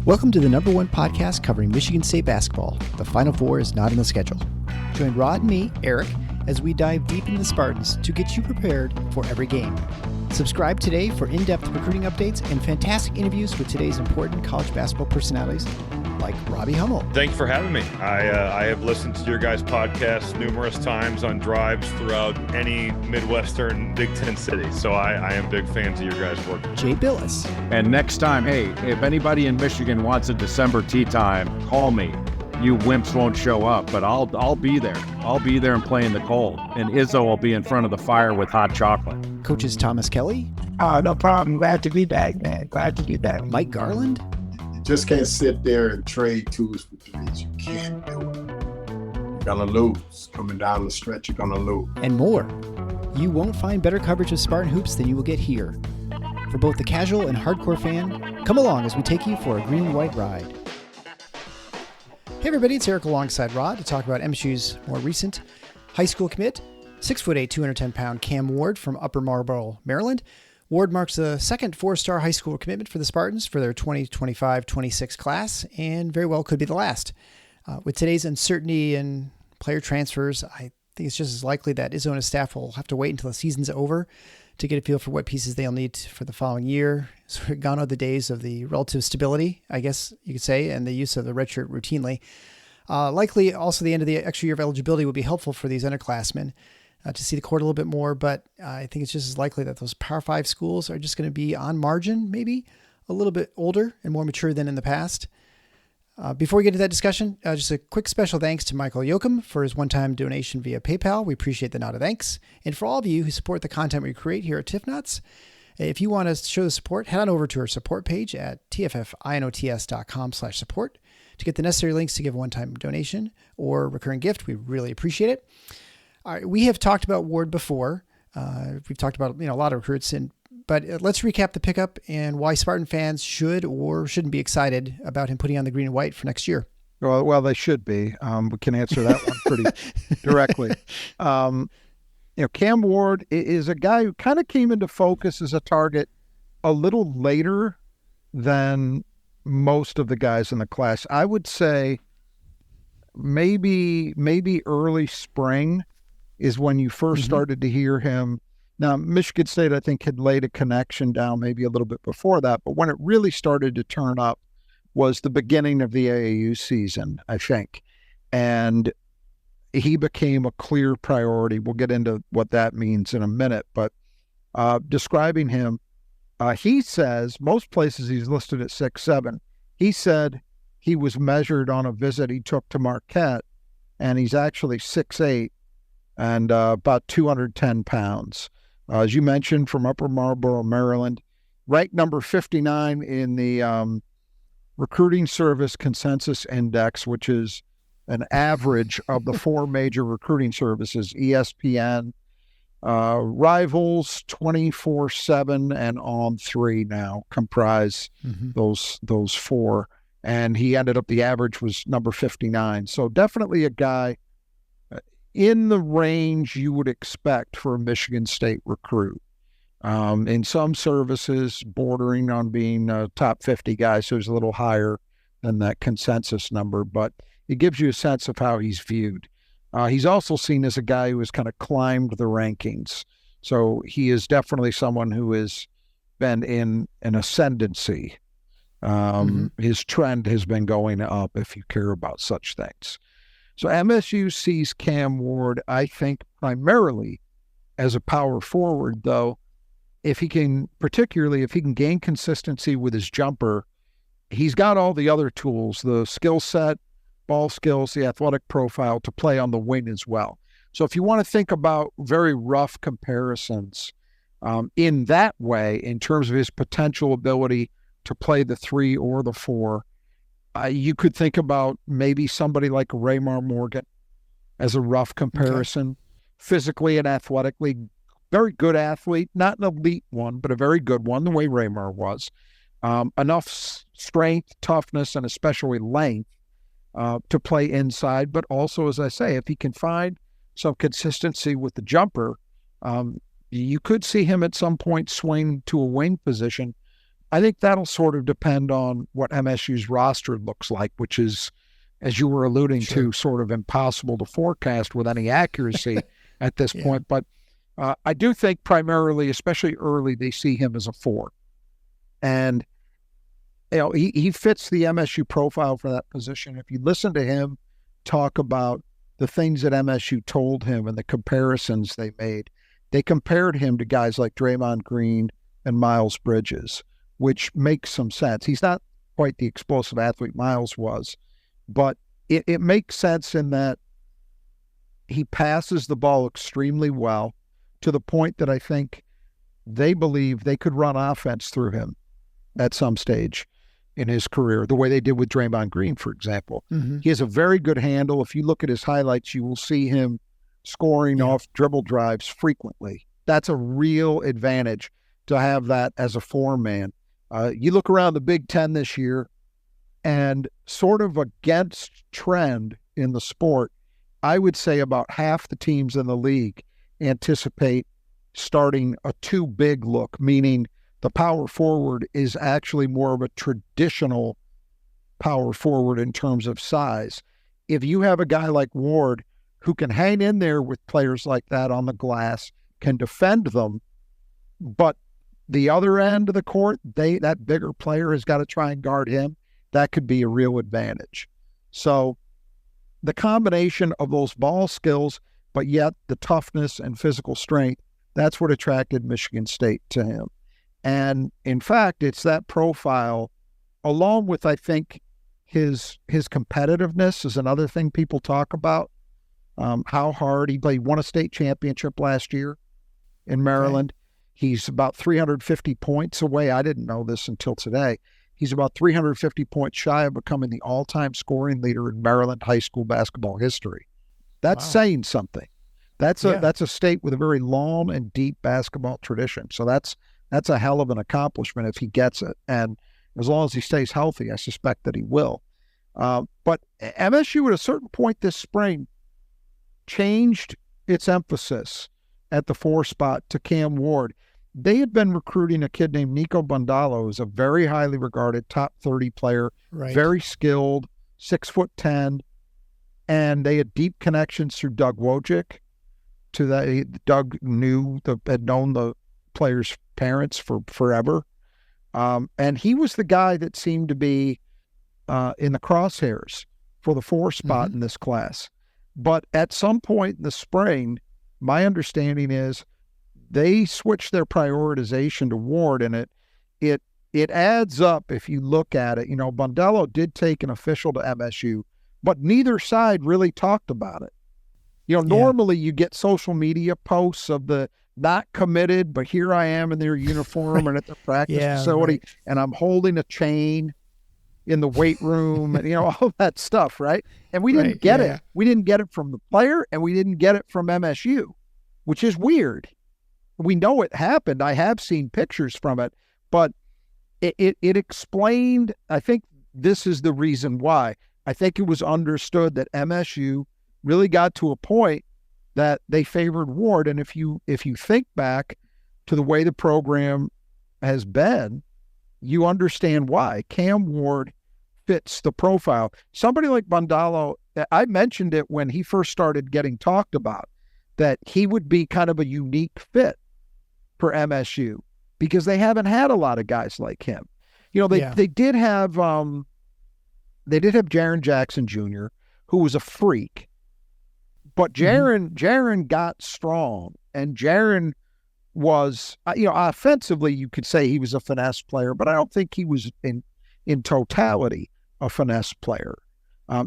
Welcome to the #1 podcast covering Michigan State basketball. The Final Four is not on the schedule. Join Rod and me, Eric, as we dive deep into the Spartans to get you prepared for every game. Subscribe today for in-depth recruiting updates and fantastic interviews with today's important college basketball personalities like Robbie Hummel. Thanks for having me. I have listened to your guys' podcast numerous times on drives throughout any Midwestern Big Ten city. So I am big fans of your guys' work. Jay Billis. And next time, hey, if anybody in Michigan wants a December tea time, call me. You wimps won't show up, but I'll be there. I'll be there and play in the cold. And Izzo will be in front of the fire with hot chocolate. Coaches Thomas Kelly. No problem. Glad to be back, man. Glad to be back. Mike Garland. Just can't sit there and trade twos for threes. You can't do it. You're gonna lose. Coming down the stretch, you're gonna lose. And more. You won't find better coverage of Spartan hoops than you will get here. For both the casual and hardcore fan, come along as we take you for a green and white ride. Hey everybody, it's Eric alongside Rod to talk about MSU's more recent high school commit, 6'8", 210-pound Cam Ward from Upper Marlboro, Maryland. Ward marks the second four-star high school commitment for the Spartans for their 2025-26 class, and very well could be the last. With today's uncertainty in player transfers, I think it's just as likely that Izzo and his staff will have to wait until the season's over to get a feel for what pieces they'll need for the following year. So gone are the days of the relative stability, I guess you could say, and the use of the redshirt routinely. Likely also the end of the extra year of eligibility would be helpful for these underclassmen. To see the court a little bit more, but I think it's just as likely that those Power 5 schools are just going to be on margin, maybe a little bit older and more mature than in the past. Before we get into that discussion, just a quick special thanks to Michael Yoakum for his one-time donation via PayPal. We appreciate the nod of thanks. And for all of you who support the content we create here at TIFNuts, if you want to show the support, head on over to our support page at tffinots.com/support to get the necessary links to give a one-time donation or recurring gift. We really appreciate it. All right, we have talked about Ward before. We've talked about a lot of recruits, but let's recap the pickup and why Spartan fans should or shouldn't be excited about him putting on the green and white for next year. Well, they should be. We can answer that one pretty directly. Cam Ward is a guy who kind of came into focus as a target a little later than most of the guys in the class. I would say maybe early spring is when you first started to hear him. Now, Michigan State, I think, had laid a connection down maybe a little bit before that, but when it really started to turn up was the beginning of the AAU season, I think. And he became a clear priority. We'll get into what that means in a minute, but describing him, he says, most places he's listed at 6'7". He said he was measured on a visit he took to Marquette, and he's actually 6'8", and about 210 pounds. As you mentioned, from Upper Marlboro, Maryland, ranked number 59 in the Recruiting Service Consensus Index, which is an average of the four major recruiting services, ESPN, Rivals, 24/7, and On3 now comprise those four. And he ended up, the average was number 59. So definitely a guy in the range you would expect for a Michigan State recruit. In some services, bordering on being a top 50 guy, so he's a little higher than that consensus number, but it gives you a sense of how he's viewed. He's also seen as a guy who has kind of climbed the rankings. So he is definitely someone who has been in an ascendancy. His trend has been going up, if you care about such things. So MSU sees Cam Ward, I think, primarily as a power forward, though, particularly if he can gain consistency with his jumper, he's got all the other tools, the skill set, ball skills, the athletic profile to play on the wing as well. So if you want to think about very rough comparisons in that way, in terms of his potential ability to play the 3 or the 4, you could think about maybe somebody like Raymar Morgan as a rough comparison. Physically and athletically, very good athlete, not an elite one, but a very good one, the way Raymar was. Enough strength, toughness, and especially length to play inside. But also, as I say, if he can find some consistency with the jumper, you could see him at some point swing to a wing position. I think that'll sort of depend on what MSU's roster looks like, which is, as you were alluding to, sort of impossible to forecast with any accuracy at this point. But I do think primarily, especially early, they see him as a 4. And he fits the MSU profile for that position. If you listen to him talk about the things that MSU told him and the comparisons they made, they compared him to guys like Draymond Green and Miles Bridges, which makes some sense. He's not quite the explosive athlete Miles was, but it makes sense in that he passes the ball extremely well, to the point that I think they believe they could run offense through him at some stage in his career, the way they did with Draymond Green, for example. Mm-hmm. He has a very good handle. If you look at his highlights, you will see him scoring off dribble drives frequently. That's a real advantage to have that as a 4-man. You look around the Big Ten this year, and sort of against trend in the sport, I would say about half the teams in the league anticipate starting a 2-big look, meaning the power forward is actually more of a traditional power forward in terms of size. If you have a guy like Ward who can hang in there with players like that on the glass, can defend them, but the other end of the court, that bigger player has got to try and guard him, that could be a real advantage. So the combination of those ball skills, but yet the toughness and physical strength, that's what attracted Michigan State to him. And in fact, it's that profile, along with, I think, his competitiveness is another thing people talk about. How hard he won a state championship last year in Maryland. Okay. He's about 350 points away. I didn't know this until today. He's about 350 points shy of becoming the all-time scoring leader in Maryland high school basketball history. That's saying something. That's a state with a very long and deep basketball tradition. So that's a hell of an accomplishment if he gets it. And as long as he stays healthy, I suspect that he will. But MSU at a certain point this spring changed its emphasis at the 4 spot to Cam Ward. They had been recruiting a kid named Nico Bondalo, who's a very highly regarded top 30 player, very skilled, 6'10", and they had deep connections through Doug Wojcik. To that, Doug had known the player's parents for forever, and he was the guy that seemed to be in the crosshairs for the 4 spot in this class. But at some point in the spring, my understanding is they switched their prioritization to Ward, and it adds up if you look at it. Bondello did take an official to MSU, but neither side really talked about it. Normally you get social media posts of the not committed, but here I am in their uniform and at the practice facility, and I'm holding a chain in the weight room and, all that stuff, right? And we didn't get it. We didn't get it from the player, and we didn't get it from MSU, which is weird. We know it happened. I have seen pictures from it, but it explained, I think this is the reason why. I think it was understood that MSU really got to a point that they favored Ward. And if you think back to the way the program has been, you understand why. Cam Ward fits the profile. Somebody like Bondalo, I mentioned it when he first started getting talked about, that he would be kind of a unique fit for MSU because they haven't had a lot of guys like him. They did have Jaren Jackson Jr., who was a freak, but Jaren got strong, and Jaren was, offensively, you could say he was a finesse player, but I don't think he was in totality a finesse player.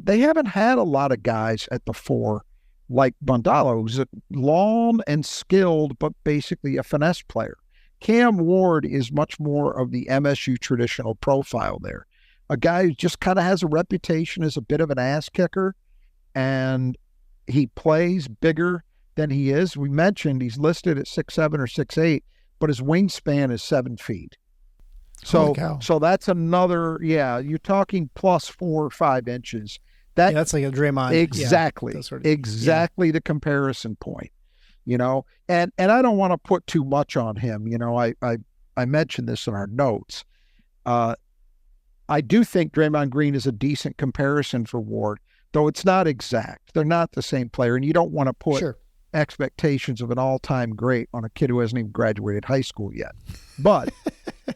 They haven't had a lot of guys at the 4 like Bondalo, who's long and skilled, but basically a finesse player. Cam Ward is much more of the MSU traditional profile there. A guy who just kind of has a reputation as a bit of an ass kicker, and he plays bigger than he is. We mentioned he's listed at 6'7" or 6'8", but his wingspan is 7 feet. So that's another, you're talking plus 4 or 5 inches. That's like a Draymond. Exactly. The comparison point, and I don't want to put too much on him. I mentioned this in our notes. I do think Draymond Green is a decent comparison for Ward, though it's not exact. They're not the same player, and you don't want to put Sure. expectations of an all-time great on a kid who hasn't even graduated high school yet. But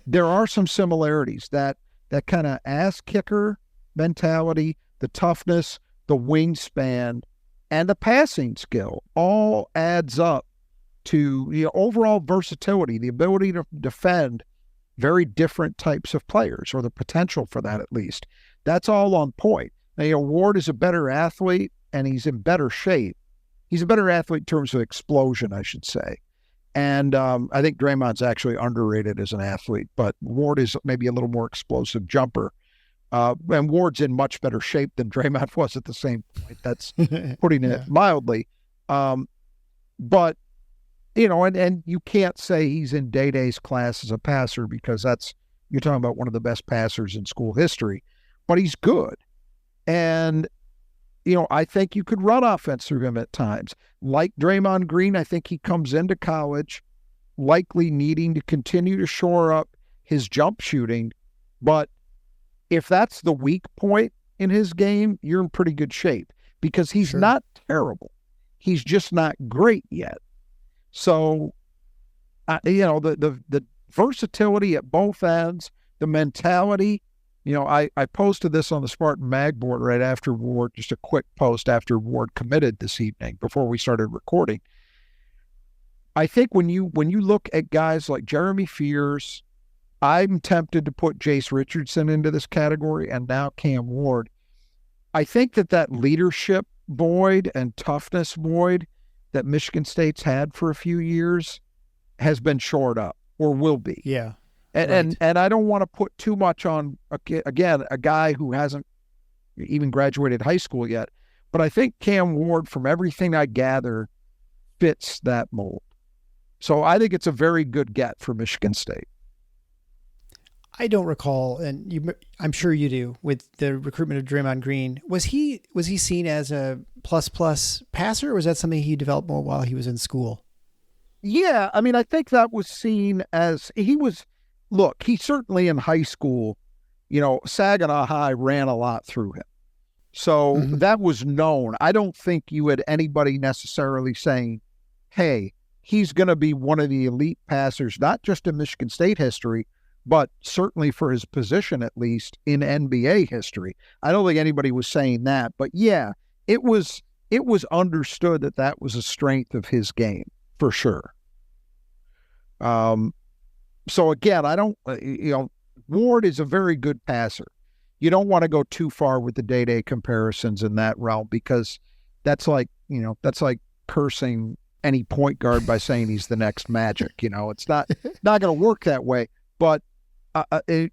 there are some similarities. That kind of ass kicker mentality, the toughness, the wingspan, and the passing skill all adds up to overall versatility, the ability to defend very different types of players, or the potential for that at least. That's all on point. Now, Ward is a better athlete, and he's in better shape. He's a better athlete in terms of explosion, I should say. And I think Draymond's actually underrated as an athlete, but Ward is maybe a little more explosive jumper. And Ward's in much better shape than Draymond was at the same point. That's putting it mildly. But, and you can't say he's in Day-Day's class as a passer, because you're talking about one of the best passers in school history, but he's good. And, I think you could run offense through him at times. Like Draymond Green, I think he comes into college likely needing to continue to shore up his jump shooting. But if that's the weak point in his game, you're in pretty good shape, because he's not terrible. He's just not great yet. So, the versatility at both ends, the mentality. I posted this on the Spartan Mag board right after Ward, just a quick post after Ward committed this evening before we started recording. I think when you look at guys like Jeremy Fears, I'm tempted to put Jace Richardson into this category, and now Cam Ward. I think that leadership void and toughness void that Michigan State's had for a few years has been shored up, or will be. Yeah. And I don't want to put too much on, again, a guy who hasn't even graduated high school yet. But I think Cam Ward, from everything I gather, fits that mold. So I think it's a very good get for Michigan State. I don't recall, and I'm sure you do, with the recruitment of Draymond Green. Was he seen as a plus passer, or was that something he developed more while he was in school? Yeah, I think that was seen as he certainly in high school, Saginaw High ran a lot through him. So that was known. I don't think you had anybody necessarily saying, hey, he's going to be one of the elite passers, not just in Michigan State history, but certainly for his position, at least in NBA history. I don't think anybody was saying that, but yeah, it was understood that was a strength of his game for sure. So again, I don't, Ward is a very good passer. You don't want to go too far with the Day-Day comparisons in that realm, because that's like cursing any point guard by saying he's the next Magic. It's not going to work that way. But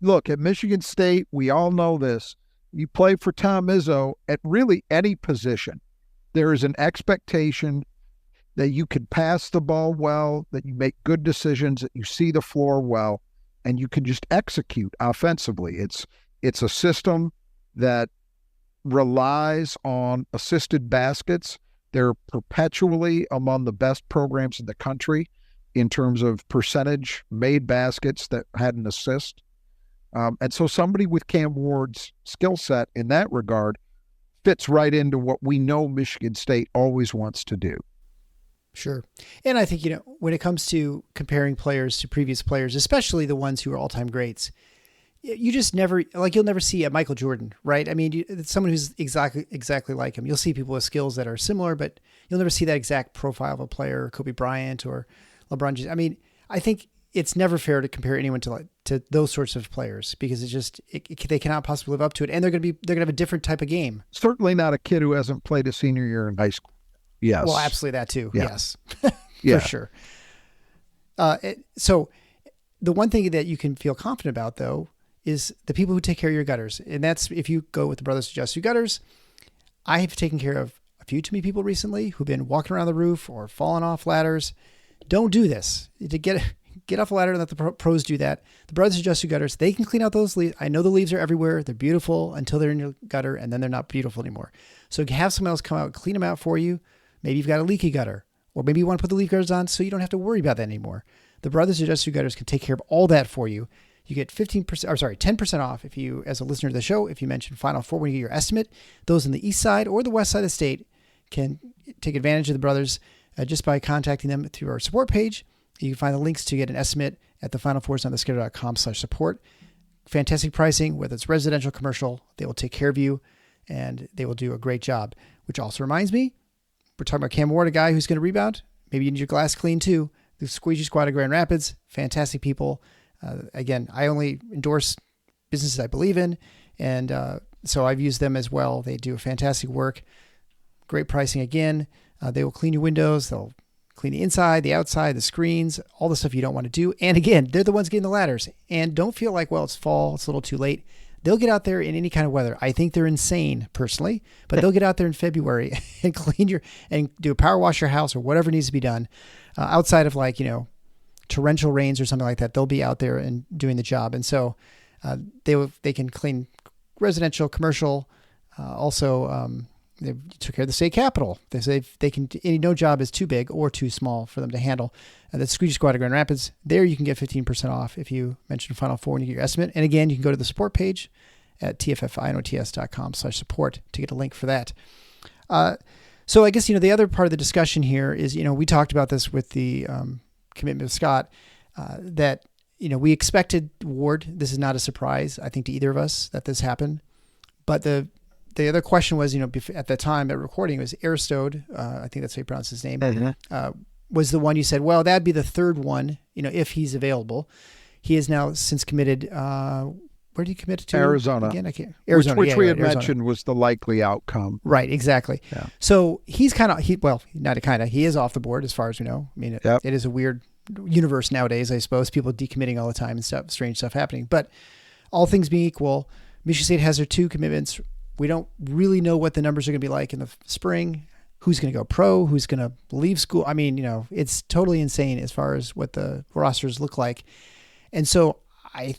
look, at Michigan State, we all know this. You play for Tom Izzo at really any position. There is an expectation that you can pass the ball well, that you make good decisions, that you see the floor well, and you can just execute offensively. It's a system that relies on assisted baskets. They're perpetually among the best programs in the country in terms of percentage made baskets that had an assist. And so somebody with Cam Ward's skill set in that regard fits right into what we know Michigan State always wants to do. Sure. And I think, when it comes to comparing players to previous players, especially the ones who are all-time greats, you just never, you'll never see a Michael Jordan, right? It's someone who's exactly like him. You'll see people with skills that are similar, but you'll never see that exact profile of a player, Kobe Bryant or LeBron James. I think it's never fair to compare anyone to those sorts of players, because they cannot possibly live up to it. And they're going to have a different type of game. Certainly not a kid who hasn't played a senior year in high school. Yes. Well, absolutely that too. Yeah. Yes, yeah. For sure. So the one thing that you can feel confident about, though, is the people who take care of your gutters. And that's, if you go with the Brothers Who Just Do Gutters, I have taken care of a few too many people recently who've been walking around the roof or falling off ladders. Don't do this. To get off a ladder and let the pros do that. The Brothers Who Just Do Gutters, they can clean out those leaves. I know the leaves are everywhere. They're beautiful until they're in your gutter, and then they're not beautiful anymore. So you can have someone else come out and clean them out for you. Maybe you've got a leaky gutter, or maybe you want to put the leaf gutters on so you don't have to worry about that anymore. The Brothers Who Just Do Gutters can take care of all that for you. You get 10% off if you, as a listener to the show, if you mention Final Four when you get your estimate. Those on the east side or the west side of the state can take advantage of the brothers just by contacting them through our support page. You can find the links to get an estimate at the finalfoursnottheschedule.com/support. Fantastic pricing, whether it's residential, commercial, they will take care of you and they will do a great job. Which also reminds me, we're talking about Cam Ward, a guy who's going to rebound. Maybe you need your glass clean too. The Squeegee Squad of Grand Rapids, fantastic people. Again, I only endorse businesses I believe in, and so I've used them as well. They do fantastic work, great pricing. Again, they will clean your windows. They'll clean the inside, the outside, the screens, all the stuff you don't want to do. And again, they're the ones getting the ladders. And don't feel like, well, it's fall, it's a little too late. They'll get out there in any kind of weather. I think they're insane personally, but they'll get out there in February and and do a power wash your house or whatever needs to be done outside of torrential rains or something like that. They'll be out there and doing the job. And so they can clean residential, commercial, also, they took care of the state capitol. They say no job is too big or too small for them to handle. The Squeegee Squad of Grand Rapids, there you can get 15% off if you mention Final Four when you get your estimate. And again, you can go to the support page at tffinots.com/support to get a link for that. So I guess, the other part of the discussion here is, we talked about this with the commitment of Scott, that, we expected Ward. This is not a surprise, I think, to either of us that this happened. But the other question was, at the time at recording, it was Aristode, I think that's how you pronounce his name, was the one you said, well, that'd be the third one, if he's available. He has now since committed, where did he commit to? Arizona. Again, I can't. Arizona, which we had Arizona. mentioned was the likely outcome. Right, exactly. Yeah. So he's he is off the board as far as we know. I mean, it is a weird universe nowadays, I suppose. People decommitting all the time and stuff, strange stuff happening. But all things being equal, Michigan State has their 2 commitments. We don't really know what the numbers are going to be like in the spring. Who's going to go pro? Who's going to leave school? I mean, it's totally insane as far as what the rosters look like. And so I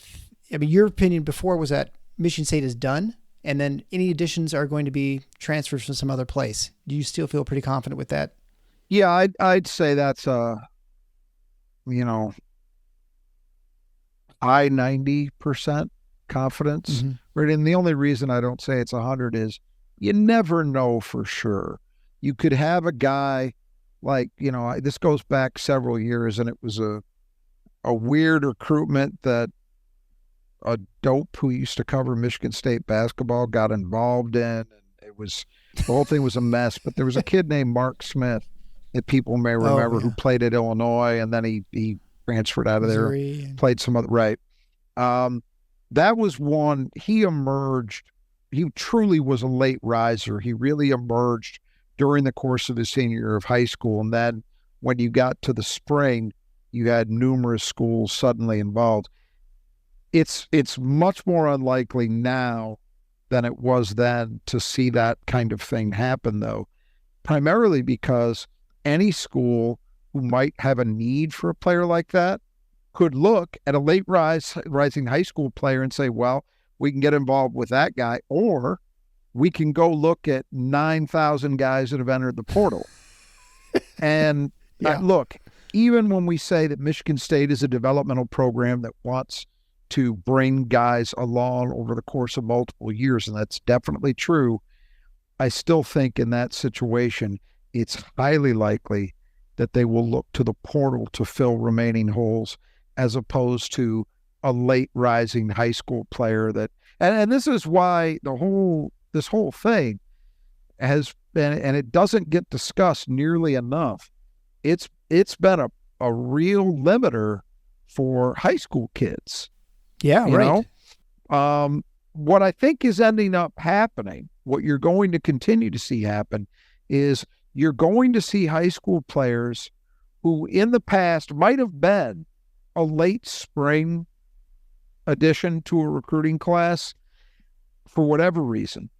mean, your opinion before was that Michigan State is done, and then any additions are going to be transfers from some other place. Do you still feel pretty confident with that? Yeah, I'd say that's high 90% confidence. Mm-hmm. Right. And the only reason I don't say it's 100 is you never know for sure. You could have a guy like, this goes back several years, and it was a weird recruitment that a dope who used to cover Michigan State basketball got involved in. And the whole thing was a mess. But there was a kid named Mark Smith that people may remember who played at Illinois, and then he transferred out of Missouri, there, played some other, right. That was one. He emerged. He truly was a late riser. He really emerged during the course of his senior year of high school. And then when you got to the spring, you had numerous schools suddenly involved. It's much more unlikely now than it was then to see that kind of thing happen, though, primarily because any school who might have a need for a player like that could look at a late rising high school player and say, well, we can get involved with that guy, or we can go look at 9,000 guys that have entered the portal. And look, even when we say that Michigan State is a developmental program that wants to bring guys along over the course of multiple years, and that's definitely true, I still think in that situation, it's highly likely that they will look to the portal to fill remaining holes, as opposed to a late rising high school player that, and this is why this whole thing has been, and it doesn't get discussed nearly enough. It's been a real limiter for high school kids. Yeah, right. What I think is ending up happening, what you're going to continue to see happen, is you're going to see high school players who in the past might have been a late spring addition to a recruiting class for whatever reason,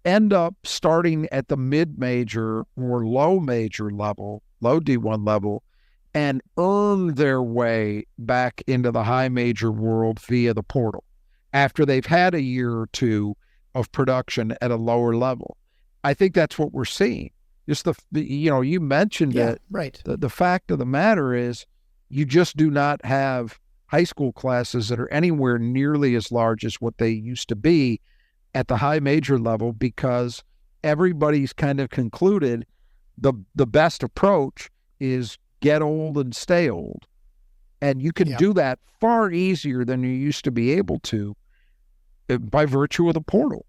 end up starting at the mid-major or low major level, low D1 level, and earn their way back into the high major world via the portal after they've had a year or two of production at a lower level. I think that's what we're seeing. Just you mentioned it. Right. The fact of the matter is, you just do not have high school classes that are anywhere nearly as large as what they used to be at the high major level, because everybody's kind of concluded the best approach is get old and stay old. And you can do that far easier than you used to be able to by virtue of the portal.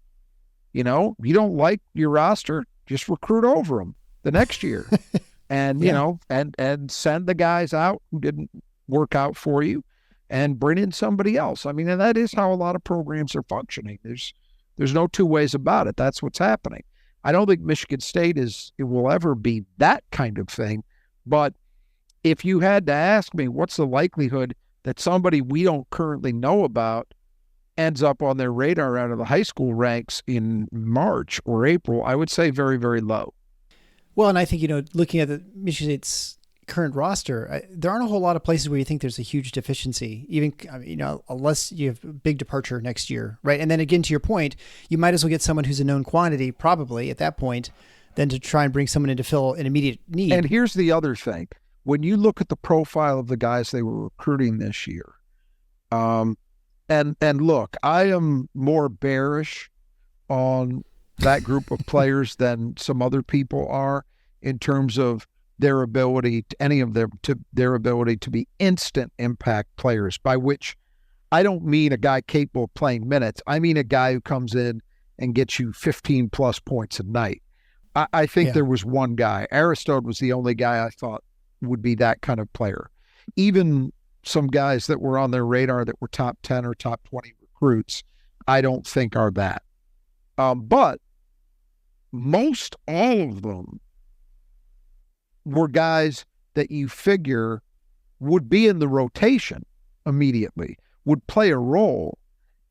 You don't like your roster, just recruit over them the next year. And, and send the guys out who didn't work out for you and bring in somebody else. I mean, and that is how a lot of programs are functioning. There's no two ways about it. That's what's happening. I don't think Michigan State will ever be that kind of thing. But if you had to ask me, what's the likelihood that somebody we don't currently know about ends up on their radar out of the high school ranks in March or April, I would say very, very low. Well, and I think, looking at the Michigan State's current roster, there aren't a whole lot of places where you think there's a huge deficiency, even, unless you have a big departure next year, right? And then again, to your point, you might as well get someone who's a known quantity, probably at that point, than to try and bring someone in to fill an immediate need. And here's the other thing. When you look at the profile of the guys they were recruiting this year, and look, I am more bearish on that group of players than some other people are in terms of their ability, their ability to be instant impact players, by which I don't mean a guy capable of playing minutes. I mean a guy who comes in and gets you 15 plus points a night. I think there was one guy. Aristode was the only guy I thought would be that kind of player. Even some guys that were on their radar that were top 10 or top 20 recruits, I don't think are that. But most all of them were guys that you figure would be in the rotation immediately, would play a role.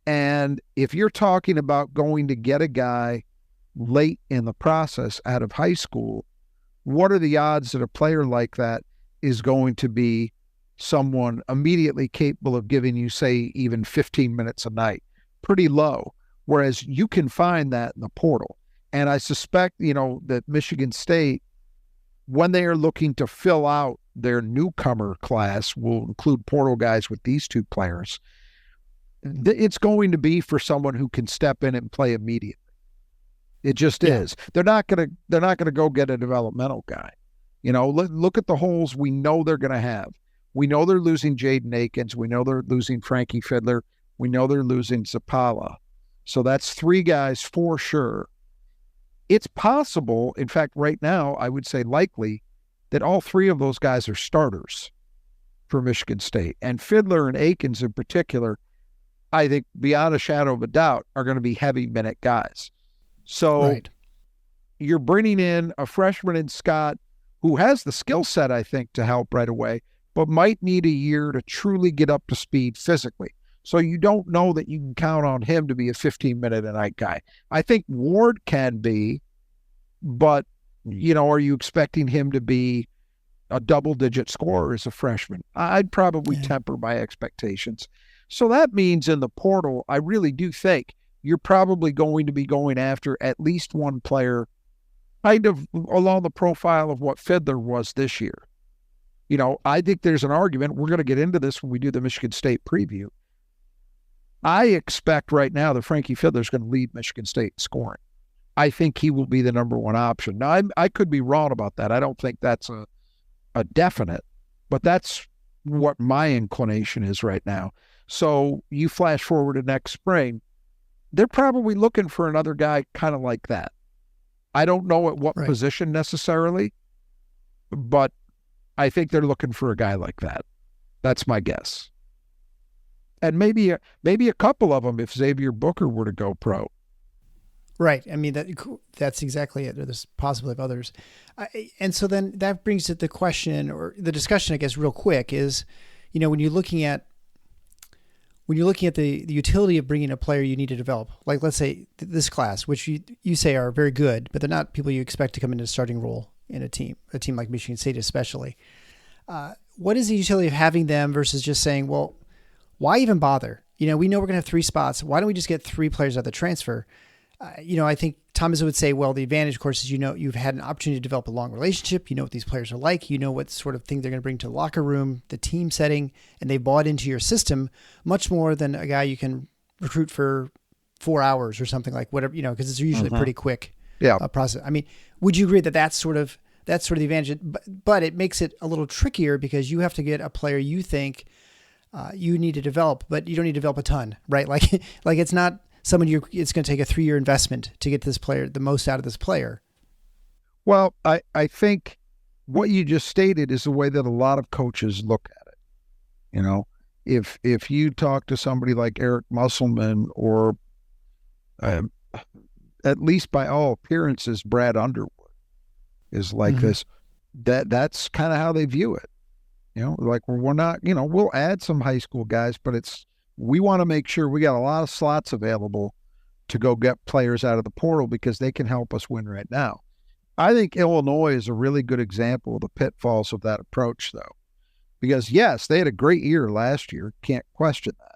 And if you're talking about going to get a guy late in the process out of high school, what are the odds that a player like that is going to be someone immediately capable of giving you, say, even 15 minutes a night? Pretty low. Whereas you can find that in the portal. And I suspect, that Michigan State, when they are looking to fill out their newcomer class, will include portal guys with these two players. It's going to be for someone who can step in and play immediately. It just is. They're not going to go get a developmental guy. Look at the holes we know they're going to have. We know they're losing Jaden Akins. We know they're losing Frankie Fiddler. We know they're losing Zapala. So that's three guys for sure. It's possible, in fact, right now, I would say likely, that all three of those guys are starters for Michigan State. And Fiddler and Akins in particular, I think, beyond a shadow of a doubt, are going to be heavy minute guys. So you're bringing in a freshman in Scott who has the skill set, I think, to help right away, but might need a year to truly get up to speed physically. So you don't know that you can count on him to be a 15-minute-a-night guy. I think Ward can be, but, are you expecting him to be a double-digit scorer as a freshman? I'd probably temper my expectations. So that means in the portal, I really do think you're probably going to be going after at least one player kind of along the profile of what Fiddler was this year. I think there's an argument. We're going to get into this when we do the Michigan State preview. I expect right now that Frankie Fiddler is going to lead Michigan State in scoring. I think he will be the number one option. Now, I could be wrong about that. I don't think that's a definite, but that's what my inclination is right now. So you flash forward to next spring, they're probably looking for another guy kind of like that. I don't know at what position necessarily, but I think they're looking for a guy like that. That's my guess. And maybe a couple of them if Xavier Booker were to go pro. Right. I mean, that's exactly it. There's possibly of others. And so then that brings it the question or the discussion, I guess, real quick is, when you're looking at the utility of bringing a player you need to develop, like let's say this class, which you say are very good, but they're not people you expect to come into a starting role in a team like Michigan State especially. What is the utility of having them versus just saying, well, why even bother? We know we're going to have three spots. Why don't we just get three players out of the transfer? I think Thomas would say, well, the advantage, of course, is, you've had an opportunity to develop a long relationship. You know what these players are like. You know what sort of thing they're going to bring to the locker room, the team setting, and they bought into your system much more than a guy you can recruit for 4 hours or something, like whatever, because it's usually a pretty quick process. I mean, would you agree that that's sort of the advantage? But it makes it a little trickier because you have to get a player you think you need to develop, but you don't need to develop a ton, right? Like it's not someone it's going to take a 3-year investment to get this player, the most out of this player. Well, I think what you just stated is the way that a lot of coaches look at it. If you talk to somebody like Eric Musselman or at least by all appearances, Brad Underwood is like this, that's kind of how they view it. Like we're not, we'll add some high school guys, but we want to make sure we got a lot of slots available to go get players out of the portal because they can help us win right now. I think Illinois is a really good example of the pitfalls of that approach, though, because yes, they had a great year last year. Can't question that.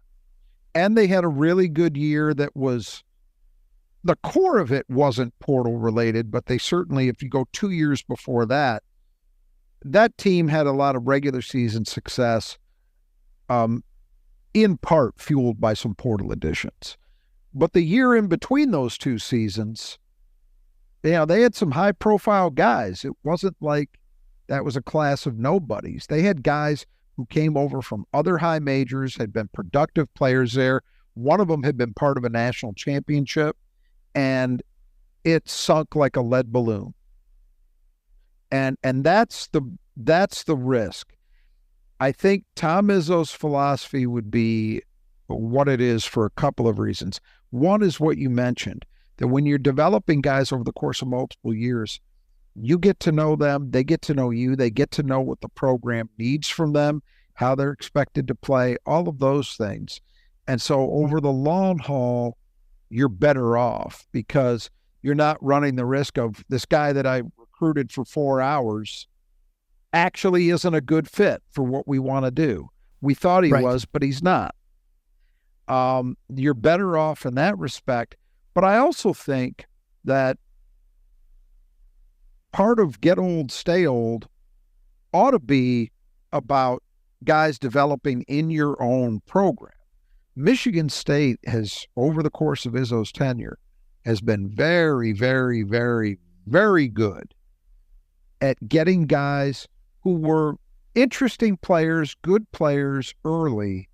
And they had a really good year that was, the core of it wasn't portal related, but they certainly, if you go 2 years before that, that team had a lot of regular season success, in part fueled by some portal additions. But the year in between those 2 seasons, they had some high profile guys. It wasn't like that was a class of nobodies. They had guys who came over from other high majors, had been productive players there. One of them had been part of a national championship, and it sunk like a lead balloon. And that's the risk. I think Tom Izzo's philosophy would be what it is for a couple of reasons. One is what you mentioned, that when you're developing guys over the course of multiple years, you get to know them, they get to know you, they get to know what the program needs from them, how they're expected to play, all of those things. And so over the long haul, you're better off because you're not running the risk of this guy that I recruited for 4 hours actually isn't a good fit for what we want to do. We thought he was, but he's not. You're better off in that respect. But I also think that part of get old, stay old ought to be about guys developing in your own program. Michigan State has, over the course of Izzo's tenure, has been very, very, very, very good at getting guys who were interesting players, good players early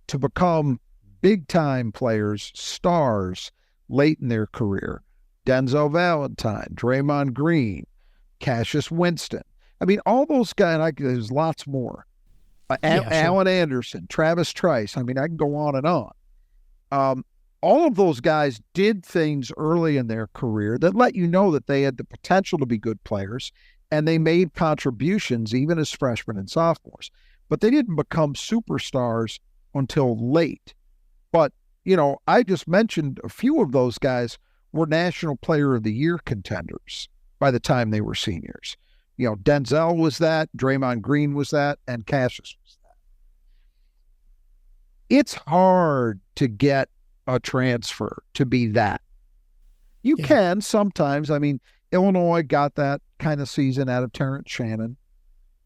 to become big-time players, stars late in their career. Denzel Valentine, Draymond Green, Cassius Winston. I mean, all those guys, there's lots more. Alan Anderson, Travis Trice. I mean, I can go on and on. All of those guys did things early in their career that let you know that they had the potential to be good players, and they made contributions even as freshmen and sophomores. But they didn't become superstars until late. But, I just mentioned a few of those guys were National Player of the Year contenders by the time they were seniors. Denzel was that, Draymond Green was that, and Cassius was that. It's hard to get a transfer to be that. You can sometimes. I mean, Illinois got that kind of season out of Terrence Shannon,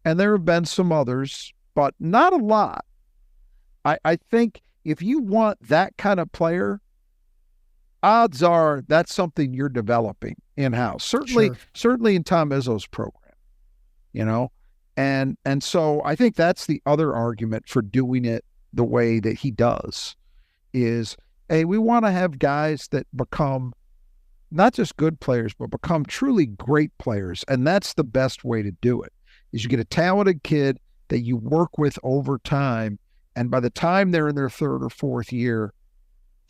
and there have been some others, but not a lot. I think if you want that kind of player, odds are that's something you're developing in-house. Certainly in Tom Izzo's program. And so I think that's the other argument for doing it the way that he does is, hey, we want to have guys that become not just good players, but become truly great players. And that's the best way to do it, is you get a talented kid that you work with over time. And by the time they're in their 3rd or 4th year,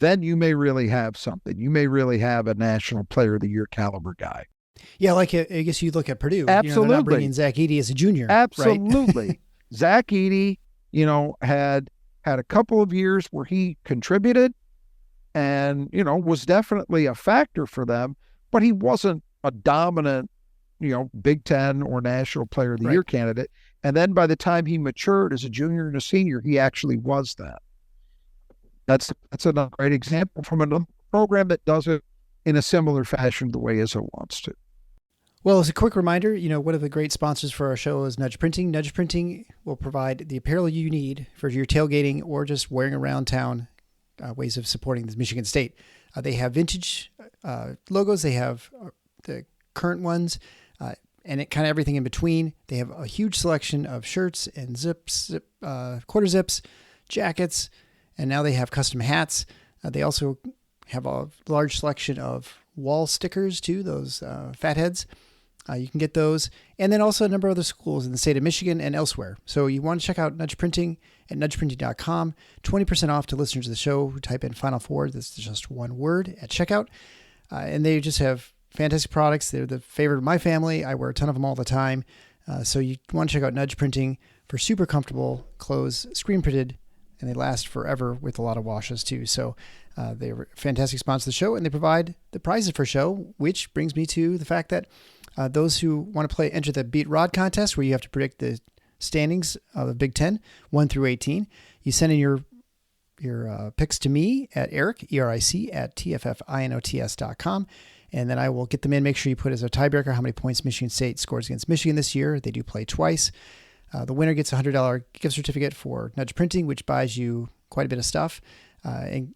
then you may really have something. You may really have a National Player of the Year caliber guy. Yeah, like I guess you look at Purdue. Absolutely. They're not bringing Zach Edey as a junior. Absolutely. Right? Zach Edey, had a couple of years where he contributed and, was definitely a factor for them, but he wasn't a dominant, Big Ten or National Player of the Year candidate. And then by the time he matured as a junior and a senior, he actually was that. That's a great example from another program that does it in a similar fashion the way Izzo wants to. Well, as a quick reminder, one of the great sponsors for our show is Nudge Printing. Nudge Printing will provide the apparel you need for your tailgating or just wearing around town, ways of supporting the Michigan State. They have vintage logos. They have the current ones, and it kind of everything in between. They have a huge selection of shirts and quarter zips, jackets, and now they have custom hats. They also have a large selection of wall stickers too, those fatheads. You can get those. And then also a number of other schools in the state of Michigan and elsewhere. So you want to check out Nudge Printing at nudgeprinting.com. 20% off to listeners of the show who type in Final Four. This is just one word at checkout. And they just have fantastic products. They're the favorite of my family. I wear a ton of them all the time. So you want to check out Nudge Printing for super comfortable clothes, screen printed, and they last forever with a lot of washes too. So they're a fantastic sponsor of the show, and they provide the prizes for show, which brings me to the fact that those who want to enter the Beat Rod contest, where you have to predict the standings of the Big Ten, 1 through 18. You send in your picks to me at Eric, ERIC, at TFFINOTS.com. And then I will get them in. Make sure you put as a tiebreaker how many points Michigan State scores against Michigan this year. They do play twice. The winner gets a $100 gift certificate for Nudge Printing, which buys you quite a bit of stuff. And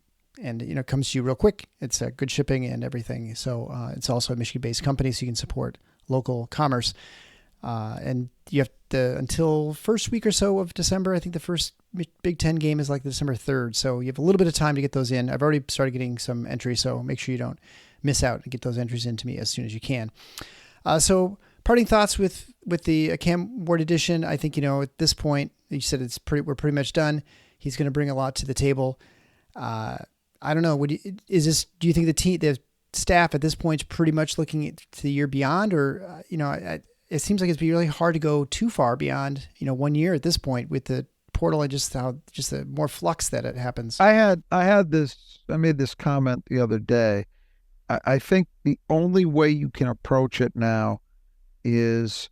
comes to you real quick. It's good shipping and everything. So it's also a Michigan-based company, so you can support local commerce. And you have to, until first week or so of December, I think the first Big Ten game is like December 3rd. So you have a little bit of time to get those in. I've already started getting some entries, so make sure you don't miss out and get those entries into me as soon as you can. So parting thoughts with the Cam Ward edition. I think, at this point, you said we're pretty much done. He's going to bring a lot to the table. I don't know. Do you think the staff at this point is pretty much looking to the year beyond, or, it seems like it's really hard to go too far beyond, 1 year at this point with the portal and just the more flux that it happens. I made this comment the other day. I think the only way you can approach it now is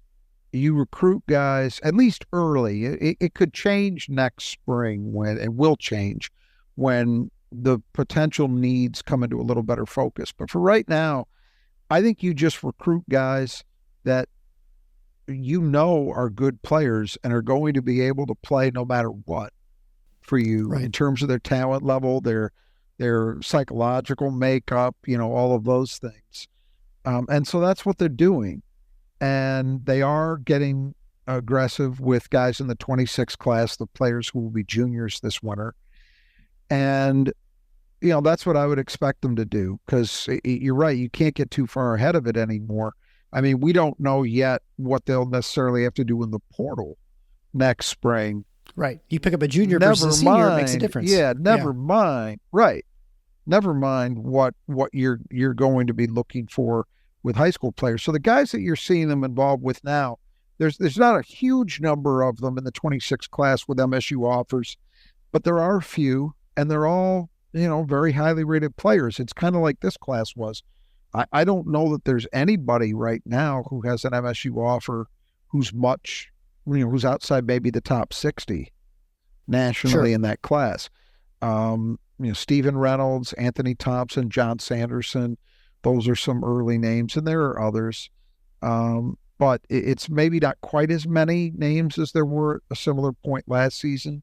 you recruit guys, at least early. It could change next spring it will change when the potential needs come into a little better focus. But for right now, I think you just recruit guys that are good players and are going to be able to play no matter what for you, right, in terms of their talent level, their psychological makeup, all of those things. And so that's what they're doing. And they are getting aggressive with guys in the 26 class, the players who will be juniors this winter. And, that's what I would expect them to do, because you're right. You can't get too far ahead of it anymore. I mean, we don't know yet what they'll necessarily have to do in the portal next spring. Right. You pick up a junior versus a senior, it makes a difference. Yeah, never mind. Right. Never mind what you're going to be looking for with high school players. So the guys that you're seeing them involved with now, there's not a huge number of them in the 26 class with MSU offers, but there are a few, and they're all, very highly rated players. It's kind of like this class was. I don't know that there's anybody right now who has an MSU offer who's who's outside maybe the top 60 nationally in that class. Stephen Reynolds, Anthony Thompson, John Sanderson, those are some early names, and there are others. But it's maybe not quite as many names as there were at a similar point last season.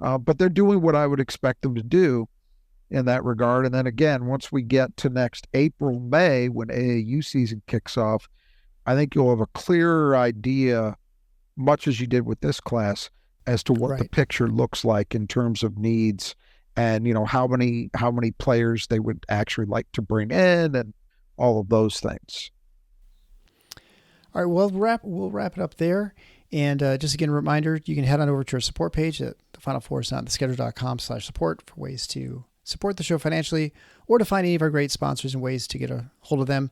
But they're doing what I would expect them to do in that regard. And then again, once we get to next April, May, when AAU season kicks off, I think you'll have a clearer idea, much as you did with this class, as to what the picture looks like in terms of needs and, how many players they would actually like to bring in and all of those things. All right, well, we'll wrap it up there. And just again, a reminder, you can head on over to our support page at thefinalfoursnottheschedule.com/support for ways to support the show financially, or to find any of our great sponsors and ways to get a hold of them.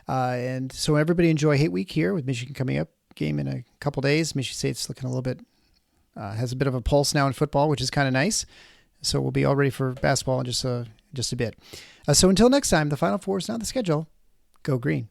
And so everybody enjoy Hate Week here with Michigan coming up, game in a couple days. Michigan State's looking a little bit, has a bit of a pulse now in football, which is kind of nice. So we'll be all ready for basketball in just a bit. So until next time, the Final Four is not the schedule. Go green.